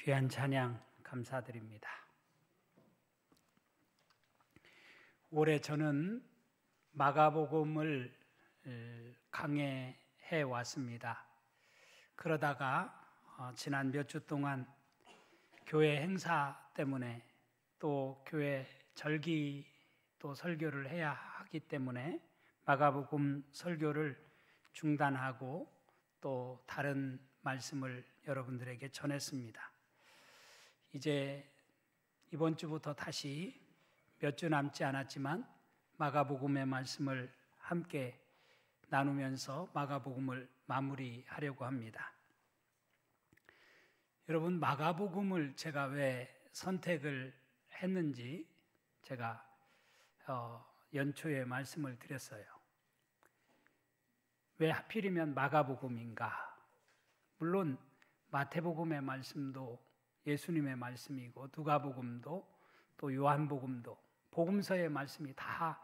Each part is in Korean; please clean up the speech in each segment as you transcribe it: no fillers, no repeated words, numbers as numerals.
귀한 찬양 감사드립니다. 올해 저는 마가복음을 강해해 왔습니다. 그러다가 지난 몇 주 동안 교회 행사 때문에 또 교회 절기 또 설교를 해야 하기 때문에 마가복음 설교를 중단하고 또 다른 말씀을 여러분들에게 전했습니다. 이제 이번 주부터 다시 몇 주 남지 않았지만 마가복음의 말씀을 함께 나누면서 마가복음을 마무리하려고 합니다. 여러분, 마가복음을 제가 왜 선택을 했는지 제가 연초에 말씀을 드렸어요. 왜 하필이면 마가복음인가? 물론 마태복음의 말씀도 예수님의 말씀이고 누가복음도 또 요한복음도 복음서의 말씀이 다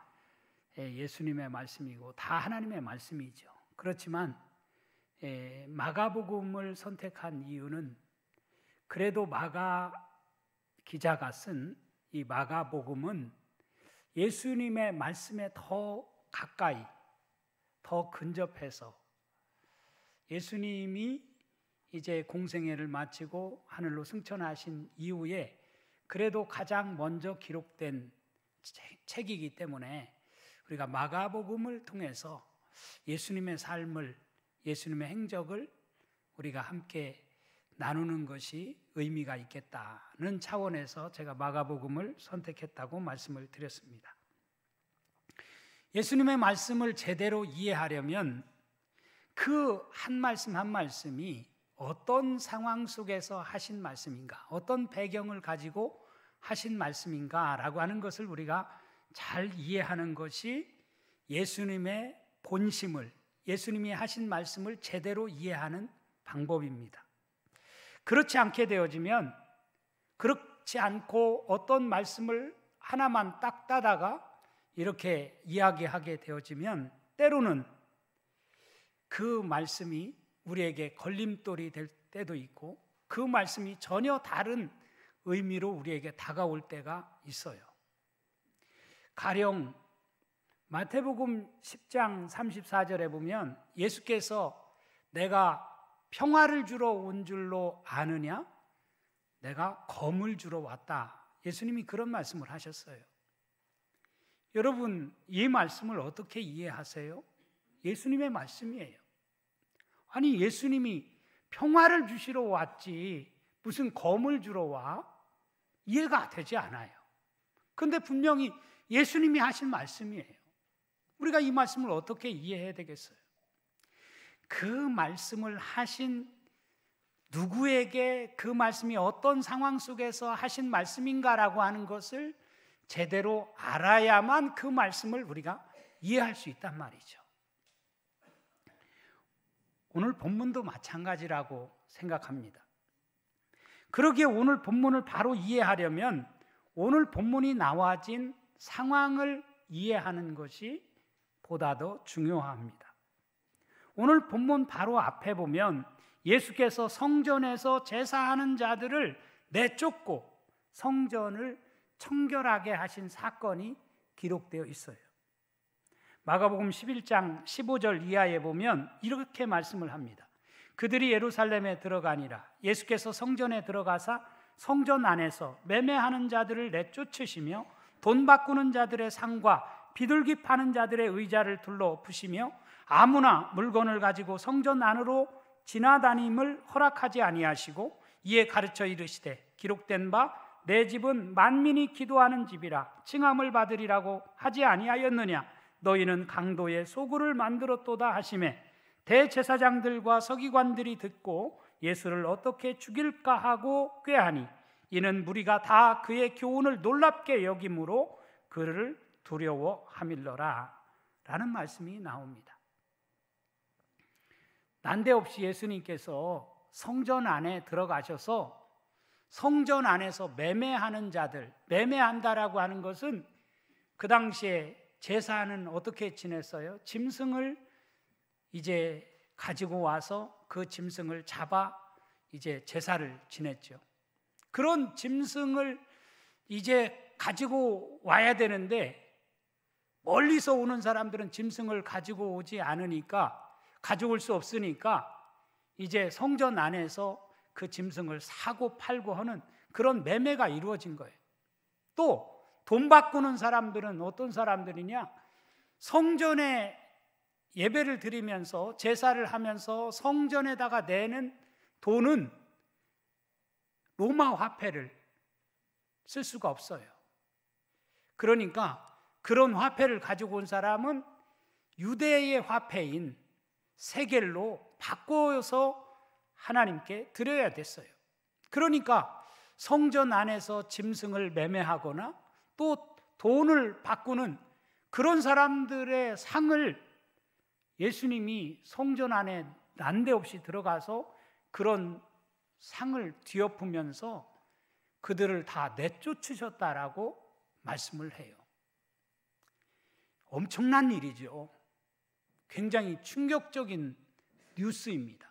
예수님의 말씀이고 다 하나님의 말씀이죠. 그렇지만 마가복음을 선택한 이유는 그래도 마가 기자가 쓴 이 마가복음은 예수님의 말씀에 더 가까이 더 근접해서 예수님이 이제 공생애를 마치고 하늘로 승천하신 이후에 그래도 가장 먼저 기록된 책이기 때문에 우리가 마가복음을 통해서 예수님의 삶을, 예수님의 행적을 우리가 함께 나누는 것이 의미가 있겠다는 차원에서 제가 마가복음을 선택했다고 말씀을 드렸습니다. 예수님의 말씀을 제대로 이해하려면 그 한 말씀 한 말씀이 어떤 상황 속에서 하신 말씀인가, 어떤 배경을 가지고 하신 말씀인가라고 하는 것을 우리가 잘 이해하는 것이 예수님의 본심을, 예수님이 하신 말씀을 제대로 이해하는 방법입니다. 그렇지 않게 되어지면, 그렇지 않고 어떤 말씀을 하나만 딱 따다가 이렇게 이야기하게 되어지면 때로는 그 말씀이 우리에게 걸림돌이 될 때도 있고 그 말씀이 전혀 다른 의미로 우리에게 다가올 때가 있어요. 가령 마태복음 10장 34절에 보면 예수께서 내가 평화를 주러 온 줄로 아느냐? 내가 검을 주러 왔다. 예수님이 그런 말씀을 하셨어요. 여러분, 이 말씀을 어떻게 이해하세요? 예수님의 말씀이에요. 아니, 예수님이 평화를 주시러 왔지 무슨 검을 주러 와? 이해가 되지 않아요. 그런데 분명히 예수님이 하신 말씀이에요. 우리가 이 말씀을 어떻게 이해해야 되겠어요? 그 말씀을 하신 누구에게 그 말씀이 어떤 상황 속에서 하신 말씀인가라고 하는 것을 제대로 알아야만 그 말씀을 우리가 이해할 수 있단 말이죠. 오늘 본문도 마찬가지라고 생각합니다. 그러기에 오늘 본문을 바로 이해하려면 오늘 본문이 나와진 상황을 이해하는 것이 보다 더 중요합니다. 오늘 본문 바로 앞에 보면 예수께서 성전에서 제사하는 자들을 내쫓고 성전을 청결하게 하신 사건이 기록되어 있어요. 마가복음 11장 15절 이하에 보면 이렇게 말씀을 합니다. 그들이 예루살렘에 들어가니라. 예수께서 성전에 들어가사 성전 안에서 매매하는 자들을 내쫓으시며 돈 바꾸는 자들의 상과 비둘기 파는 자들의 의자를 둘러 엎으시며 아무나 물건을 가지고 성전 안으로 지나다님을 허락하지 아니하시고 이에 가르쳐 이르시되 기록된 바 내 집은 만민이 기도하는 집이라 칭함을 받으리라고 하지 아니하였느냐. 너희는 강도의 소굴을 만들었도다 하시매 대제사장들과 서기관들이 듣고 예수를 어떻게 죽일까 하고 꾀하니 이는 무리가 다 그의 교훈을 놀랍게 여김으로 그를 두려워함일러라 라는 말씀이 나옵니다. 난데없이 예수님께서 성전 안에 들어가셔서 성전 안에서 매매하는 자들, 매매한다라고 하는 것은 그 당시에 제사는 어떻게 지냈어요? 짐승을 이제 가지고 와서 그 짐승을 잡아 이제 제사를 지냈죠. 그런 짐승을 이제 가지고 와야 되는데 멀리서 오는 사람들은 짐승을 가지고 오지 않으니까, 가져올 수 없으니까 이제 성전 안에서 그 짐승을 사고 팔고 하는 그런 매매가 이루어진 거예요. 또 돈 바꾸는 사람들은 어떤 사람들이냐? 성전에 예배를 드리면서 제사를 하면서 성전에다가 내는 돈은 로마 화폐를 쓸 수가 없어요. 그러니까 그런 화폐를 가지고 온 사람은 유대의 화폐인 세겔로 바꿔서 하나님께 드려야 됐어요. 그러니까 성전 안에서 짐승을 매매하거나 또 돈을 바꾸는 그런 사람들의 상을 예수님이 성전 안에 난데없이 들어가서 그런 상을 뒤엎으면서 그들을 다 내쫓으셨다라고 말씀을 해요. 엄청난 일이죠. 굉장히 충격적인 뉴스입니다.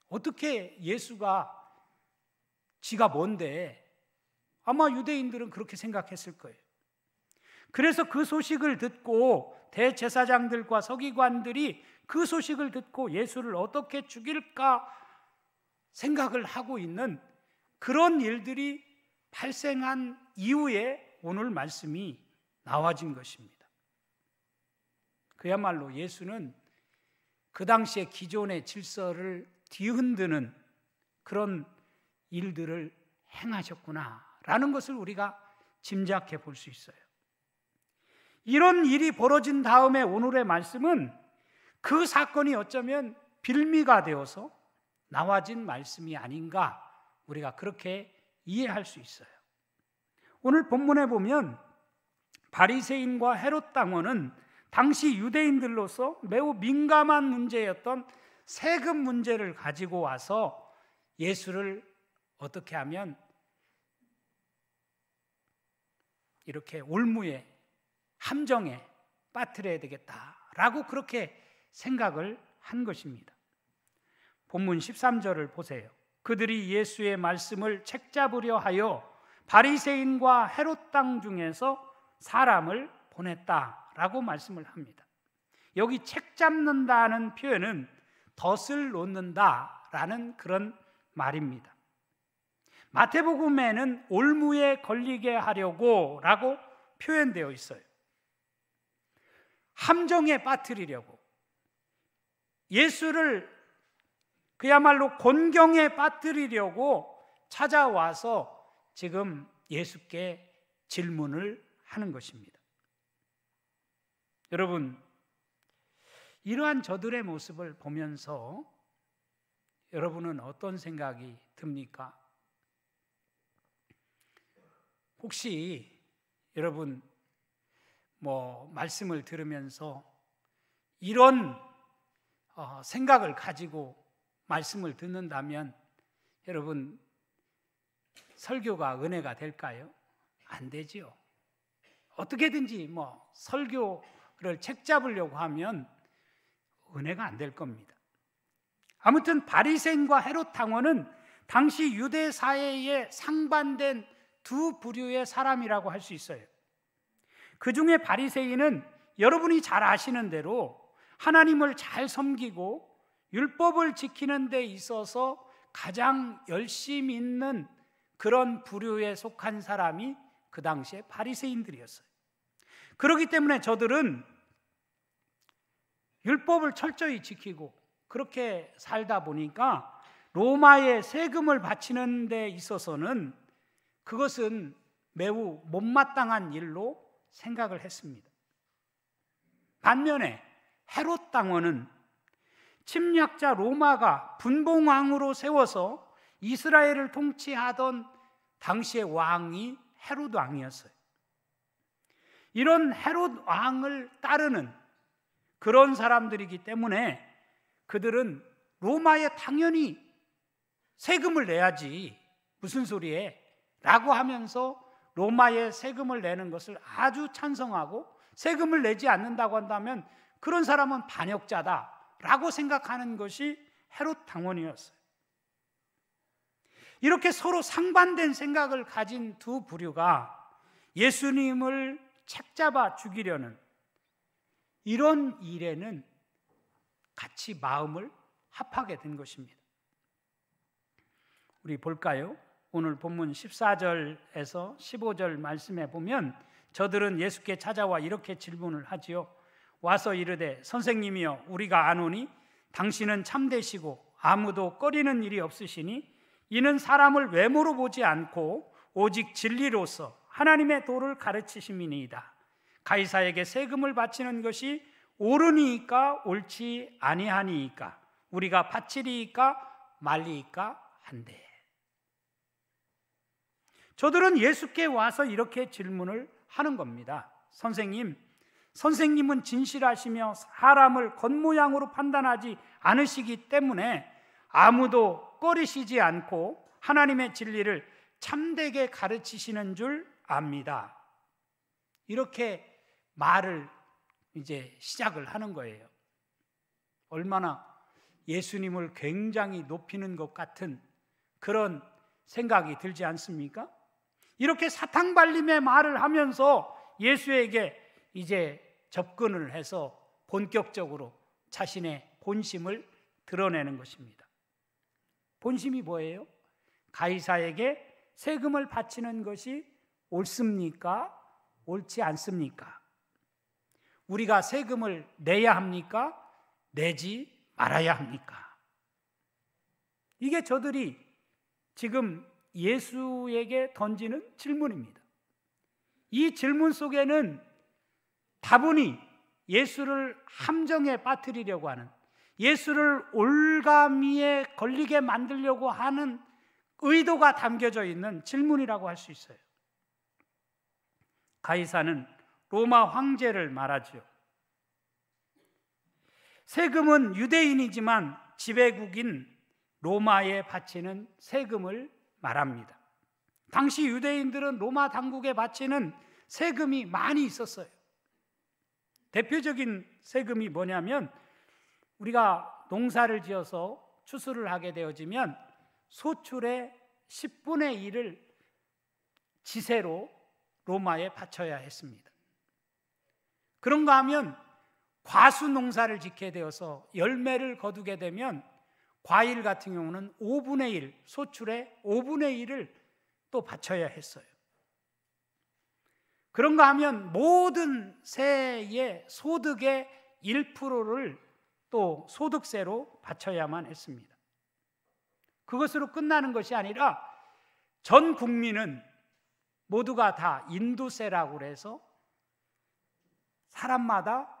어떻게 예수가 지가 뭔데? 아마 유대인들은 그렇게 생각했을 거예요. 그래서 그 소식을 듣고 대제사장들과 서기관들이 그 소식을 듣고 예수를 어떻게 죽일까 생각을 하고 있는 그런 일들이 발생한 이후에 오늘 말씀이 나와진 것입니다. 그야말로 예수는 그 당시에 기존의 질서를 뒤흔드는 그런 일들을 행하셨구나라는 것을 우리가 짐작해 볼 수 있어요. 이런 일이 벌어진 다음에 오늘의 말씀은 그 사건이 어쩌면 빌미가 되어서 나와진 말씀이 아닌가, 우리가 그렇게 이해할 수 있어요. 오늘 본문에 보면 바리새인과 헤롯 당원은 당시 유대인들로서 매우 민감한 문제였던 세금 문제를 가지고 와서 예수를 어떻게 하면 이렇게 올무에, 함정에 빠뜨려야 되겠다라고 그렇게 생각을 한 것입니다. 본문 13절을 보세요. 그들이 예수의 말씀을 책잡으려 하여 바리새인과 헤롯 당 중에서 사람을 보냈다라고 말씀을 합니다. 여기 책잡는다는 표현은 덫을 놓는다라는 그런 말입니다. 마태복음에는 올무에 걸리게 하려고 라고 표현되어 있어요. 함정에 빠뜨리려고, 예수를 그야말로 곤경에 빠뜨리려고 찾아와서 지금 예수께 질문을 하는 것입니다. 여러분, 이러한 저들의 모습을 보면서 여러분은 어떤 생각이 듭니까? 혹시 여러분 말씀을 들으면서 이런 생각을 가지고 말씀을 듣는다면 여러분 설교가 은혜가 될까요? 안 되지요. 어떻게든지 설교를 책잡으려고 하면 은혜가 안 될 겁니다. 아무튼 바리새인과 헤롯 당원은 당시 유대 사회에 상반된 두 부류의 사람이라고 할 수 있어요. 그 중에 바리새인은 여러분이 잘 아시는 대로 하나님을 잘 섬기고 율법을 지키는 데 있어서 가장 열심 있는 그런 부류에 속한 사람이 그 당시에 바리새인들이었어요. 그렇기 때문에 저들은 율법을 철저히 지키고 그렇게 살다 보니까 로마에 세금을 바치는 데 있어서는 그것은 매우 못마땅한 일로 생각을 했습니다. 반면에 헤롯 당원은 침략자 로마가 분봉왕으로 세워서 이스라엘을 통치하던 당시의 왕이 헤롯 왕이었어요. 이런 헤롯 왕을 따르는 그런 사람들이기 때문에 그들은 로마에 당연히 세금을 내야지, 무슨 소리에? 라고 하면서 로마에 세금을 내는 것을 아주 찬성하고, 세금을 내지 않는다고 한다면 그런 사람은 반역자다 라고 생각하는 것이 헤롯 당원이었어요. 이렇게 서로 상반된 생각을 가진 두 부류가 예수님을 책잡아 죽이려는 이런 일에는 같이 마음을 합하게 된 것입니다. 우리 볼까요? 오늘 본문 14절에서 15절 말씀에 보면 저들은 예수께 찾아와 이렇게 질문을 하지요. 와서 이르되 선생님이여 우리가 아노니 당신은 참되시고 아무도 꺼리는 일이 없으시니 이는 사람을 외모로 보지 않고 오직 진리로서 하나님의 도를 가르치심이니이다. 가이사에게 세금을 바치는 것이 옳으니이까 옳지 아니하니이까 우리가 바치리이까 말리이까 한데. 저들은 예수께 와서 이렇게 질문을 하는 겁니다. 선생님은 진실하시며 사람을 겉모양으로 판단하지 않으시기 때문에 아무도 꺼리시지 않고 하나님의 진리를 참되게 가르치시는 줄 압니다. 이렇게 말을 이제 시작을 하는 거예요. 얼마나 예수님을 굉장히 높이는 것 같은 그런 생각이 들지 않습니까? 이렇게 사탕발림의 말을 하면서 예수에게 이제 접근을 해서 본격적으로 자신의 본심을 드러내는 것입니다. 본심이 뭐예요? 가이사에게 세금을 바치는 것이 옳습니까? 옳지 않습니까? 우리가 세금을 내야 합니까? 내지 말아야 합니까? 이게 저들이 지금 예수에게 던지는 질문입니다. 이 질문 속에는 다분히 예수를 함정에 빠뜨리려고 하는, 예수를 올가미에 걸리게 만들려고 하는 의도가 담겨져 있는 질문이라고 할 수 있어요. 가이사는 로마 황제를 말하죠. 세금은 유대인이지만 지배국인 로마에 바치는 세금을 말합니다. 당시 유대인들은 로마 당국에 바치는 세금이 많이 있었어요. 대표적인 세금이 뭐냐면 우리가 농사를 지어서 추수를 하게 되어지면 소출의 10분의 1을 지세로 로마에 바쳐야 했습니다. 그런가 하면 과수 농사를 짓게 되어서 열매를 거두게 되면 과일 같은 경우는 5분의 1, 소출의 5분의 1을 또 바쳐야 했어요. 그런가 하면 모든 세의 소득의 1%를 또 소득세로 바쳐야만 했습니다. 그것으로 끝나는 것이 아니라 전 국민은 모두가 다 인두세라고 해서 사람마다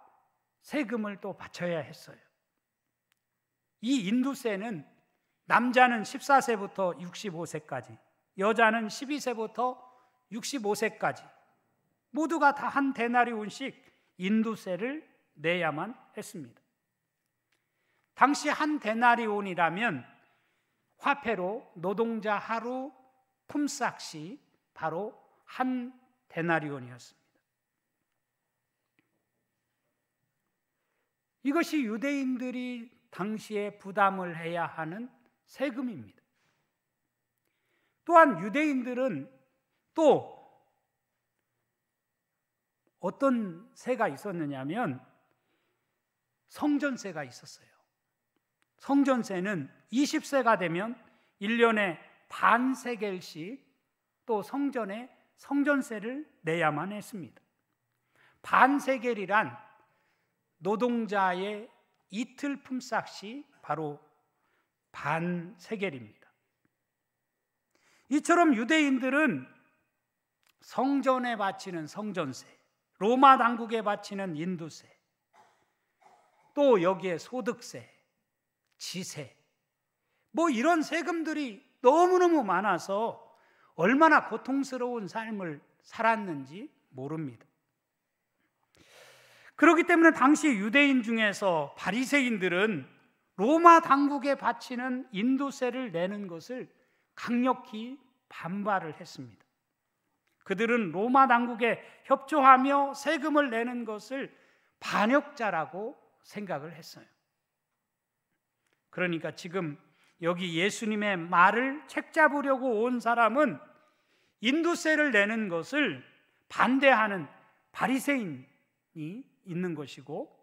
세금을 또 바쳐야 했어요. 이 인두세는 남자는 14세부터 65세까지, 여자는 12세부터 65세까지 모두가 다 한 데나리온씩 인두세를 내야만 했습니다. 당시 한 데나리온이라면 화폐로 노동자 하루 품삯이 바로 한 데나리온이었습니다. 이것이 유대인들이 당시에 부담을 해야 하는 세금입니다. 또한 유대인들은 또 어떤 세가 있었느냐면 성전세가 있었어요. 성전세는 20세가 되면 1년에 반세겔씩 또 성전에 성전세를 내야만 했습니다. 반세겔이란 노동자의 이틀 품삯이 바로 반세겔입니다. 이처럼 유대인들은 성전에 바치는 성전세, 로마 당국에 바치는 인두세, 또 여기에 소득세, 지세, 뭐 이런 세금들이 너무너무 많아서 얼마나 고통스러운 삶을 살았는지 모릅니다. 그렇기 때문에 당시 유대인 중에서 바리새인들은 로마 당국에 바치는 인두세를 내는 것을 강력히 반발을 했습니다. 그들은 로마 당국에 협조하며 세금을 내는 것을 반역자라고 생각을 했어요. 그러니까 지금 여기 예수님의 말을 책잡으려고 온 사람은 인두세를 내는 것을 반대하는 바리새인이 있는 것이고,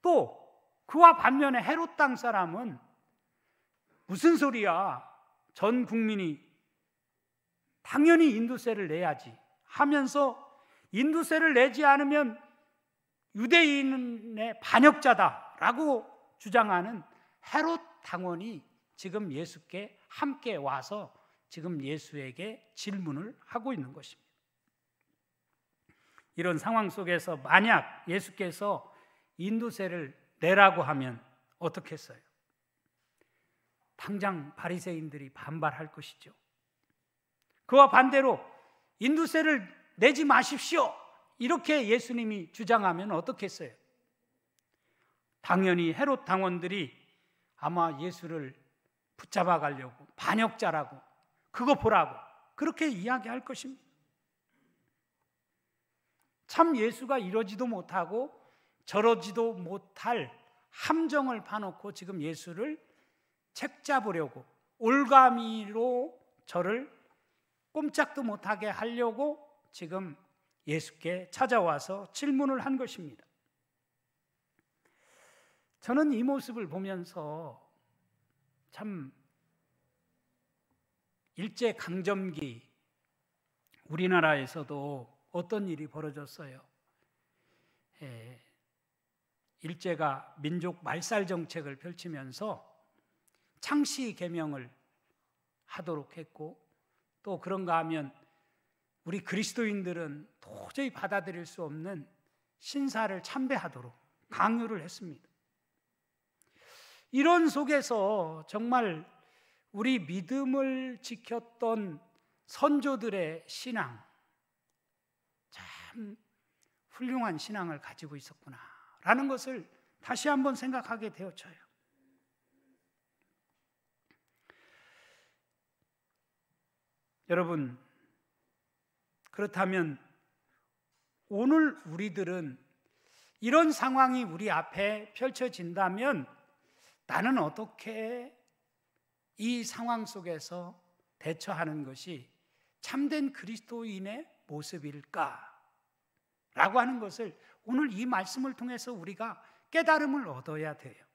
또 그와 반면에 헤롯 땅 사람은 무슨 소리야, 전 국민이 당연히 인두세를 내야지 하면서 인두세를 내지 않으면 유대인의 반역자다라고 주장하는 헤롯 당원이 지금 예수께 함께 와서 지금 예수에게 질문을 하고 있는 것입니다. 이런 상황 속에서 만약 예수께서 인두세를 내라고 하면 어떻겠어요? 당장 바리새인들이 반발할 것이죠. 그와 반대로 인두세를 내지 마십시오, 이렇게 예수님이 주장하면 어떻겠어요? 당연히 헤롯 당원들이 아마 예수를 붙잡아 가려고, 반역자라고, 그거 보라고 그렇게 이야기할 것입니다. 참 예수가 이러지도 못하고 저러지도 못할 함정을 파놓고 지금 예수를 책잡으려고, 올가미로 저를 꼼짝도 못하게 하려고 지금 예수께 찾아와서 질문을 한 것입니다. 저는 이 모습을 보면서 참 일제강점기 우리나라에서도 어떤 일이 벌어졌어요. 일제가 민족 말살 정책을 펼치면서 창씨 개명을 하도록 했고, 또 그런가 하면 우리 그리스도인들은 도저히 받아들일 수 없는 신사를 참배하도록 강요를 했습니다. 이런 속에서 정말 우리 믿음을 지켰던 선조들의 신앙, 참 훌륭한 신앙을 가지고 있었구나라는 것을 다시 한번 생각하게 되어져요. 여러분, 그렇다면 오늘 우리들은 이런 상황이 우리 앞에 펼쳐진다면 나는 어떻게 이 상황 속에서 대처하는 것이 참된 그리스도인의 모습일까? 라고 하는 것을 오늘 이 말씀을 통해서 우리가 깨달음을 얻어야 돼요.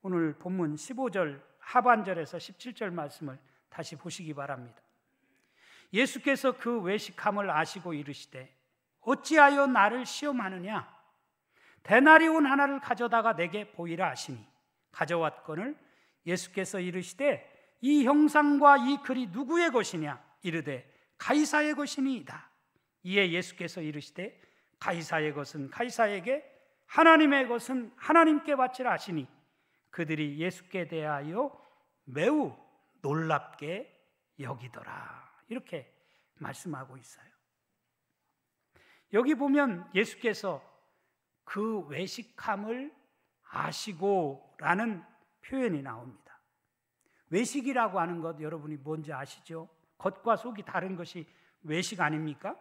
오늘 본문 15절 하반절에서 17절 말씀을 다시 보시기 바랍니다. 예수께서 그 외식함을 아시고 이르시되 어찌하여 나를 시험하느냐? 데나리온 하나를 가져다가 내게 보이라 하시니 가져왔거늘 예수께서 이르시되 이 형상과 이 글이 누구의 것이냐? 이르되 가이사의 것이니이다. 이에 예수께서 이르시되 가이사의 것은 가이사에게, 하나님의 것은 하나님께 바치라 하시니 그들이 예수께 대하여 매우 놀랍게 여기더라. 이렇게 말씀하고 있어요. 여기 보면 예수께서 그 외식함을 아시고라는 표현이 나옵니다. 외식이라고 하는 것 여러분이 뭔지 아시죠? 겉과 속이 다른 것이 외식 아닙니까?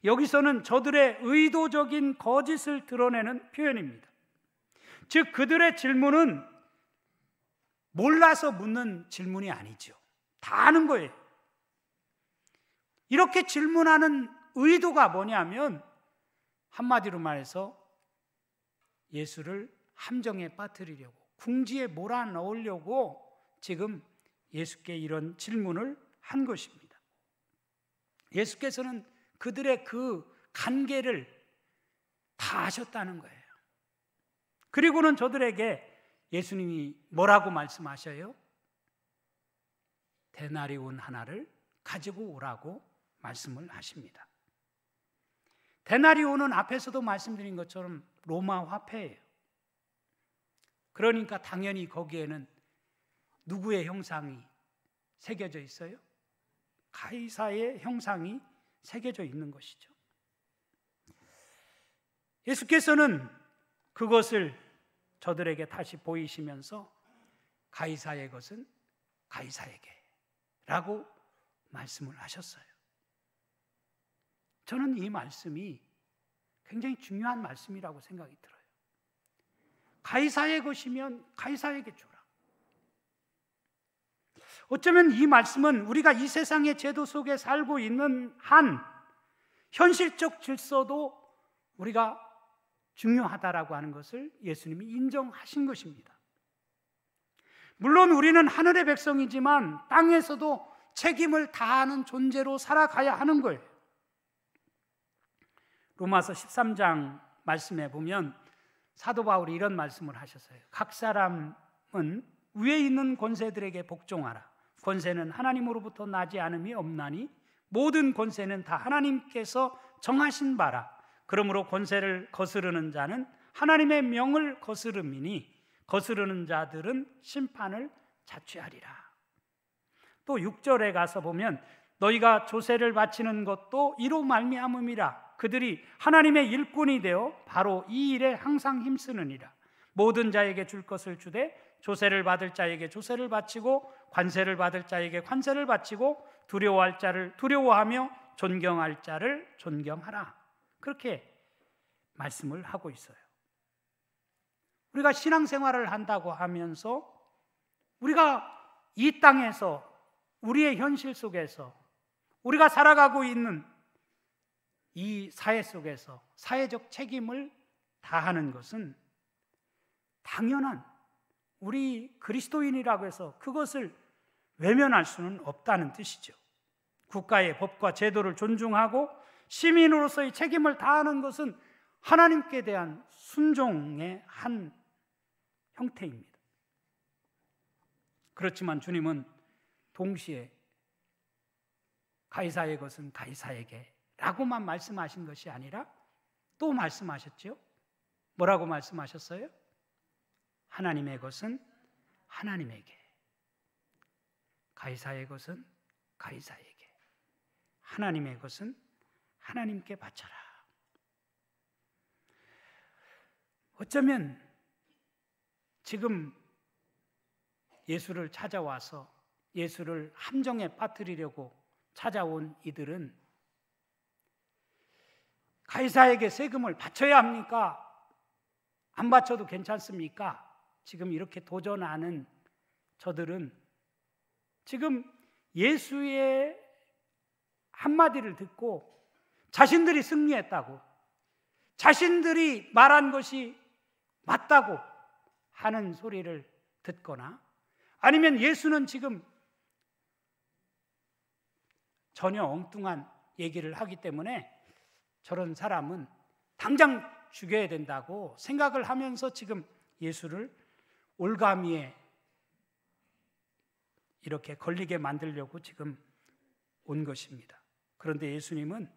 여기서는 저들의 의도적인 거짓을 드러내는 표현입니다. 즉 그들의 질문은 몰라서 묻는 질문이 아니죠. 다 아는 거예요. 이렇게 질문하는 의도가 뭐냐면 한마디로 말해서 예수를 함정에 빠뜨리려고, 궁지에 몰아넣으려고 지금 예수께 이런 질문을 한 것입니다. 예수께서는 그들의 그 간계를 다 아셨다는 거예요. 그리고는 저들에게 예수님이 뭐라고 말씀하셔요? 데나리온 하나를 가지고 오라고 말씀을 하십니다. 데나리온은 앞에서도 말씀드린 것처럼 로마 화폐예요. 그러니까 당연히 거기에는 누구의 형상이 새겨져 있어요? 가이사의 형상이 새겨져 있는 것이죠. 예수께서는 그것을 저들에게 다시 보이시면서 가이사의 것은 가이사에게 라고 말씀을 하셨어요. 저는 이 말씀이 굉장히 중요한 말씀이라고 생각이 들어요. 가이사의 것이면 가이사에게 주라. 어쩌면 이 말씀은 우리가 이 세상의 제도 속에 살고 있는 한 현실적 질서도 우리가 중요하다라고 하는 것을 예수님이 인정하신 것입니다. 물론 우리는 하늘의 백성이지만 땅에서도 책임을 다하는 존재로 살아가야 하는 거예요. 로마서 13장 말씀에 보면 사도 바울이 이런 말씀을 하셨어요. 각 사람은 위에 있는 권세들에게 복종하라. 권세는 하나님으로부터 나지 않음이 없나니 모든 권세는 다 하나님께서 정하신 바라. 그러므로 권세를 거스르는 자는 하나님의 명을 거스름이니 거스르는 자들은 심판을 자취하리라. 또 6절에 가서 보면 너희가 조세를 바치는 것도 이로 말미암음이라. 그들이 하나님의 일꾼이 되어 바로 이 일에 항상 힘쓰느니라. 모든 자에게 줄 것을 주되 조세를 받을 자에게 조세를 바치고 관세를 받을 자에게 관세를 바치고 두려워할 자를 두려워하며 존경할 자를 존경하라. 그렇게 말씀을 하고 있어요. 우리가 신앙생활을 한다고 하면서 우리가 이 땅에서 우리의 현실 속에서 우리가 살아가고 있는 이 사회 속에서 사회적 책임을 다하는 것은 당연한 우리 그리스도인이라고 해서 그것을 외면할 수는 없다는 뜻이죠. 국가의 법과 제도를 존중하고 시민으로서의 책임을 다하는 것은 하나님께 대한 순종의 한 형태입니다. 그렇지만 주님은 동시에 가이사의 것은 가이사에게 라고만 말씀하신 것이 아니라 또 말씀하셨죠. 뭐라고 말씀하셨어요? 하나님의 것은 하나님에게, 가이사의 것은 가이사에게, 하나님의 것은 하나님께 바쳐라. 어쩌면 지금 예수를 찾아와서 예수를 함정에 빠뜨리려고 찾아온 이들은 가이사에게 세금을 바쳐야 합니까? 안 바쳐도 괜찮습니까? 지금 이렇게 도전하는 저들은 지금 예수의 한마디를 듣고 자신들이 승리했다고, 자신들이 말한 것이 맞다고 하는 소리를 듣거나 아니면 예수는 지금 전혀 엉뚱한 얘기를 하기 때문에 저런 사람은 당장 죽여야 된다고 생각을 하면서 지금 예수를 올가미에 이렇게 걸리게 만들려고 지금 온 것입니다. 그런데 예수님은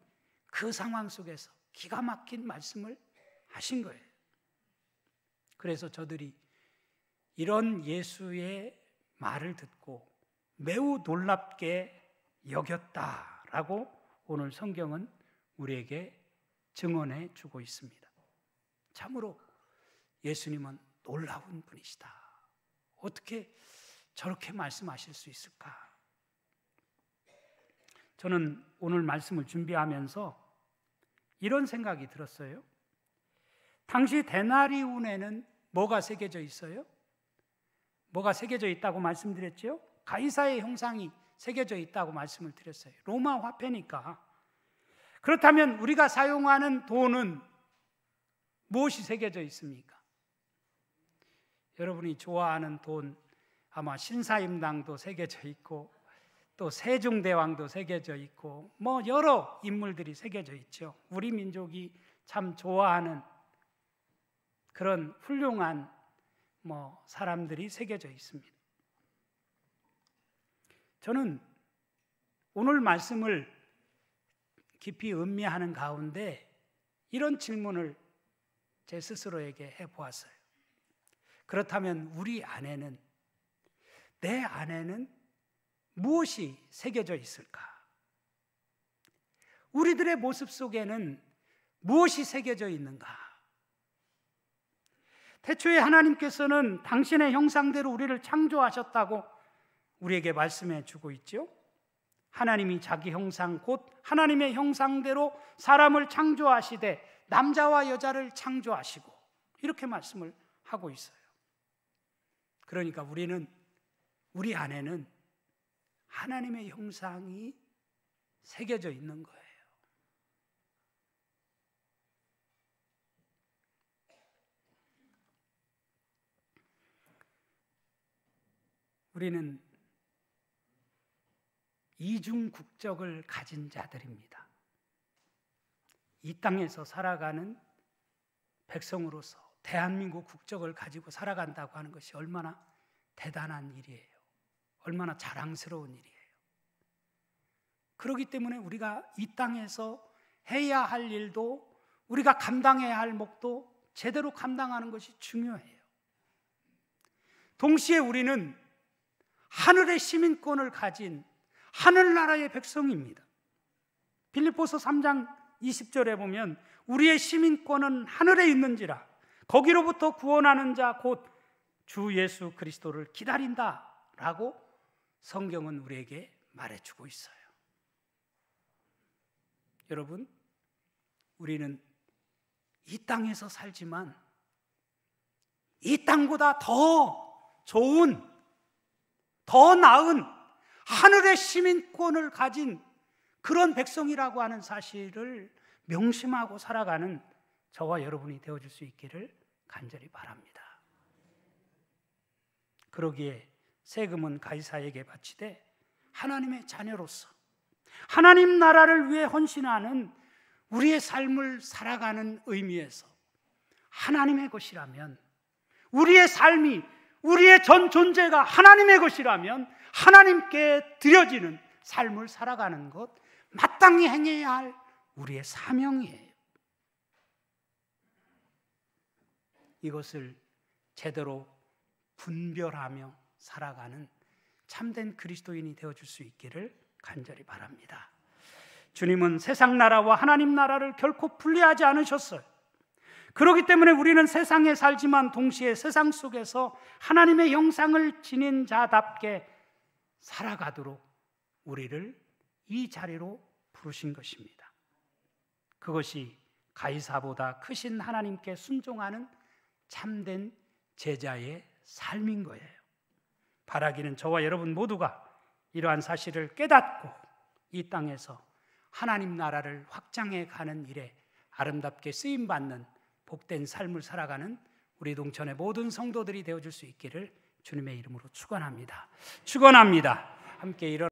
그 상황 속에서 기가 막힌 말씀을 하신 거예요. 그래서 저들이 이런 예수의 말을 듣고 매우 놀랍게 여겼다라고 오늘 성경은 우리에게 증언해 주고 있습니다. 참으로 예수님은 놀라운 분이시다. 어떻게 저렇게 말씀하실 수 있을까? 저는 오늘 말씀을 준비하면서 이런 생각이 들었어요. 당시 데나리온에는 뭐가 새겨져 있어요? 뭐가 새겨져 있다고 말씀드렸죠? 가이사의 형상이 새겨져 있다고 말씀을 드렸어요. 로마 화폐니까. 그렇다면 우리가 사용하는 돈은 무엇이 새겨져 있습니까? 여러분이 좋아하는 돈, 아마 신사임당도 새겨져 있고 또 세종대왕도 새겨져 있고 뭐 여러 인물들이 새겨져 있죠. 우리 민족이 참 좋아하는 그런 훌륭한 사람들이 새겨져 있습니다. 저는 오늘 말씀을 깊이 음미하는 가운데 이런 질문을 제 스스로에게 해보았어요. 그렇다면 우리 안에는, 내 안에는 무엇이 새겨져 있을까? 우리들의 모습 속에는 무엇이 새겨져 있는가? 태초에 하나님께서는 당신의 형상대로 우리를 창조하셨다고 우리에게 말씀해 주고 있죠. 하나님이 자기 형상 곧 하나님의 형상대로 사람을 창조하시되 남자와 여자를 창조하시고 이렇게 말씀을 하고 있어요. 그러니까 우리 안에는 하나님의 형상이 새겨져 있는 거예요. 우리는 이중 국적을 가진 자들입니다. 이 땅에서 살아가는 백성으로서 대한민국 국적을 가지고 살아간다고 하는 것이 얼마나 대단한 일이에요. 얼마나 자랑스러운 일이에요. 그렇기 때문에 우리가 이 땅에서 해야 할 일도, 우리가 감당해야 할 몫도 제대로 감당하는 것이 중요해요. 동시에 우리는 하늘의 시민권을 가진 하늘나라의 백성입니다. 빌립보서 3장 20절에 보면 우리의 시민권은 하늘에 있는지라 거기로부터 구원하는 자 곧 주 예수 그리스도를 기다린다 라고 성경은 우리에게 말해주고 있어요. 여러분, 우리는 이 땅에서 살지만 이 땅보다 더 좋은, 더 나은 하늘의 시민권을 가진 그런 백성이라고 하는 사실을 명심하고 살아가는 저와 여러분이 되어줄 수 있기를 간절히 바랍니다. 그러기에 세금은 가이사에게 바치되 하나님의 자녀로서 하나님 나라를 위해 헌신하는 우리의 삶을 살아가는 의미에서 하나님의 것이라면, 우리의 삶이, 우리의 전 존재가 하나님의 것이라면 하나님께 드려지는 삶을 살아가는 것, 마땅히 행해야 할 우리의 사명이에요. 이것을 제대로 분별하며 살아가는 참된 그리스도인이 되어줄 수 있기를 간절히 바랍니다. 주님은 세상 나라와 하나님 나라를 결코 분리하지 않으셨어요. 그렇기 때문에 우리는 세상에 살지만 동시에 세상 속에서 하나님의 형상을 지닌 자답게 살아가도록 우리를 이 자리로 부르신 것입니다. 그것이 가이사보다 크신 하나님께 순종하는 참된 제자의 삶인 거예요. 바라기는 저와 여러분 모두가 이러한 사실을 깨닫고 이 땅에서 하나님 나라를 확장해 가는 일에 아름답게 쓰임받는 복된 삶을 살아가는 우리 동천의 모든 성도들이 되어줄 수 있기를 주님의 이름으로 축원합니다. 함께 일어나